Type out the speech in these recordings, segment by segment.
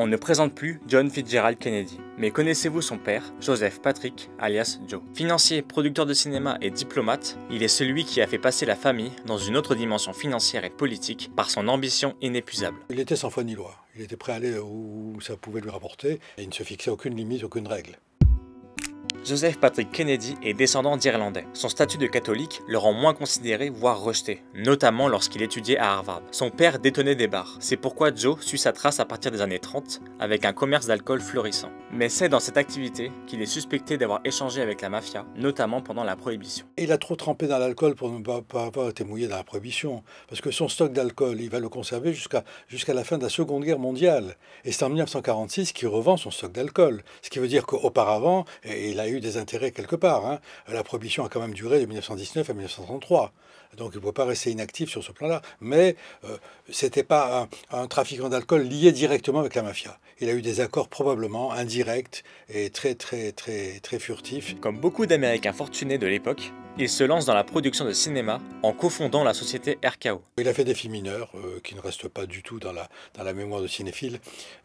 On ne présente plus John Fitzgerald Kennedy, mais connaissez-vous son père, Joseph Patrick, alias Joe? Financier, producteur de cinéma et diplomate, il est celui qui a fait passer la famille dans une autre dimension financière et politique par son ambition inépuisable. Il était sans foi ni loi, il était prêt à aller où ça pouvait lui rapporter, et il ne se fixait aucune limite, aucune règle. Joseph Patrick Kennedy est descendant d'Irlandais. Son statut de catholique le rend moins considéré, voire rejeté, notamment lorsqu'il étudiait à Harvard. Son père détenait des bars, c'est pourquoi Joe suit sa trace à partir des années 30, avec un commerce d'alcool florissant. Mais c'est dans cette activité qu'il est suspecté d'avoir échangé avec la mafia, notamment pendant la Prohibition. Il a trop trempé dans l'alcool pour ne pas avoir été mouillé dans la Prohibition, parce que son stock d'alcool, il va le conserver jusqu'à la fin de la Seconde Guerre mondiale. Et c'est en 1946 qu'il revend son stock d'alcool, ce qui veut dire qu'auparavant, il a eu des intérêts quelque part. Hein. La Prohibition a quand même duré de 1919 à 1933. Donc il ne peut pas rester inactif sur ce plan-là. Mais ce n'était pas un trafiquant d'alcool lié directement avec la mafia. Il a eu des accords probablement indirects et très furtifs. Comme beaucoup d'Américains fortunés de l'époque, il se lance dans la production de cinéma en cofondant la société RKO. Il a fait des films mineurs qui ne restent pas du tout dans la mémoire de cinéphile,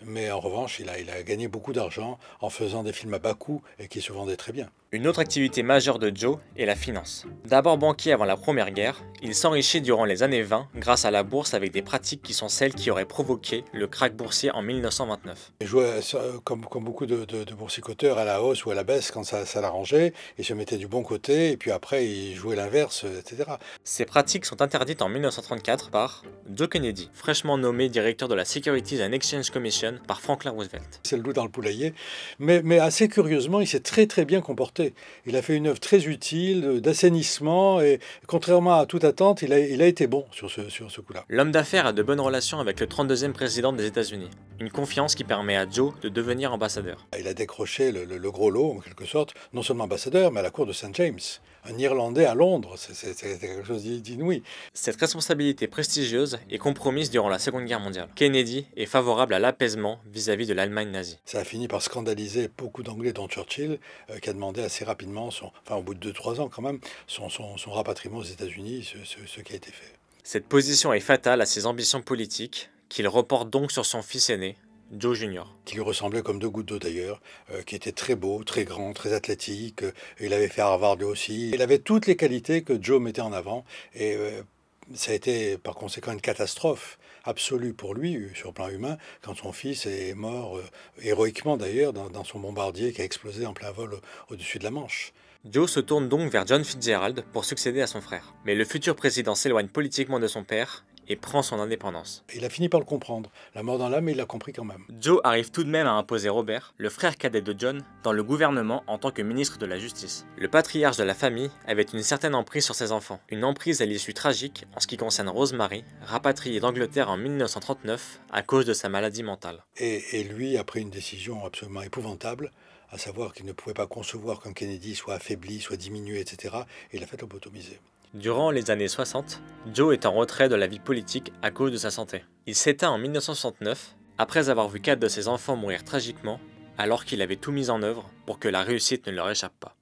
mais en revanche, il a gagné beaucoup d'argent en faisant des films à bas coût et qui se vendaient très bien. Une autre activité majeure de Joe est la finance. D'abord banquier avant la Première Guerre, il s'enrichit durant les années 20 grâce à la bourse avec des pratiques qui sont celles qui auraient provoqué le krach boursier en 1929. Il jouait comme beaucoup de boursicoteurs à la hausse ou à la baisse quand ça l'arrangeait, il se mettait du bon côté et puis après il jouait l'inverse, etc. Ces pratiques sont interdites en 1934 par Joe Kennedy, fraîchement nommé directeur de la Securities and Exchange Commission par Franklin Roosevelt. C'est le loup dans le poulailler, mais assez curieusement, il s'est très bien comporté. Il a fait une œuvre très utile d'assainissement et contrairement à toute attente, il a été bon sur ce coup-là. L'homme d'affaires a de bonnes relations avec le 32e président des États-Unis, une confiance qui permet à Joe de devenir ambassadeur. Il a décroché le gros lot, en quelque sorte, non seulement ambassadeur, mais à la cour de St. James. Un Irlandais à Londres, c'est quelque chose d'inouï. Cette responsabilité prestigieuse est compromise durant la Seconde Guerre mondiale. Kennedy est favorable à l'apaisement vis-à-vis de l'Allemagne nazie. Ça a fini par scandaliser beaucoup d'Anglais, dont Churchill, qui a demandé assez rapidement, au bout de 2-3 ans quand même, son rapatriement aux États-Unis, ce qui a été fait. Cette position est fatale à ses ambitions politiques, qu'il reporte donc sur son fils aîné, Joe Jr. Qui lui ressemblait comme deux gouttes d'eau d'ailleurs, qui était très beau, très grand, très athlétique. Il avait fait Harvard lui aussi. Il avait toutes les qualités que Joe mettait en avant et ça a été par conséquent une catastrophe absolue pour lui sur le plan humain quand son fils est mort, héroïquement d'ailleurs, dans son bombardier qui a explosé en plein vol au-dessus de la Manche. Joe se tourne donc vers John Fitzgerald pour succéder à son frère. Mais le futur président s'éloigne politiquement de son père et prend son indépendance. Il a fini par le comprendre. La mort dans l'âme, mais il l'a compris quand même. Joe arrive tout de même à imposer Robert, le frère cadet de John, dans le gouvernement en tant que ministre de la Justice. Le patriarche de la famille avait une certaine emprise sur ses enfants. Une emprise à l'issue tragique en ce qui concerne Rosemary, rapatriée d'Angleterre en 1939 à cause de sa maladie mentale. Et lui a pris une décision absolument épouvantable, à savoir qu'il ne pouvait pas concevoir qu'un Kennedy soit affaibli, soit diminué, etc. Et il a fait lobotomiser. Durant les années 60, Joe est en retrait de la vie politique à cause de sa santé. Il s'éteint en 1969, après avoir vu 4 de ses enfants mourir tragiquement, alors qu'il avait tout mis en œuvre pour que la réussite ne leur échappe pas.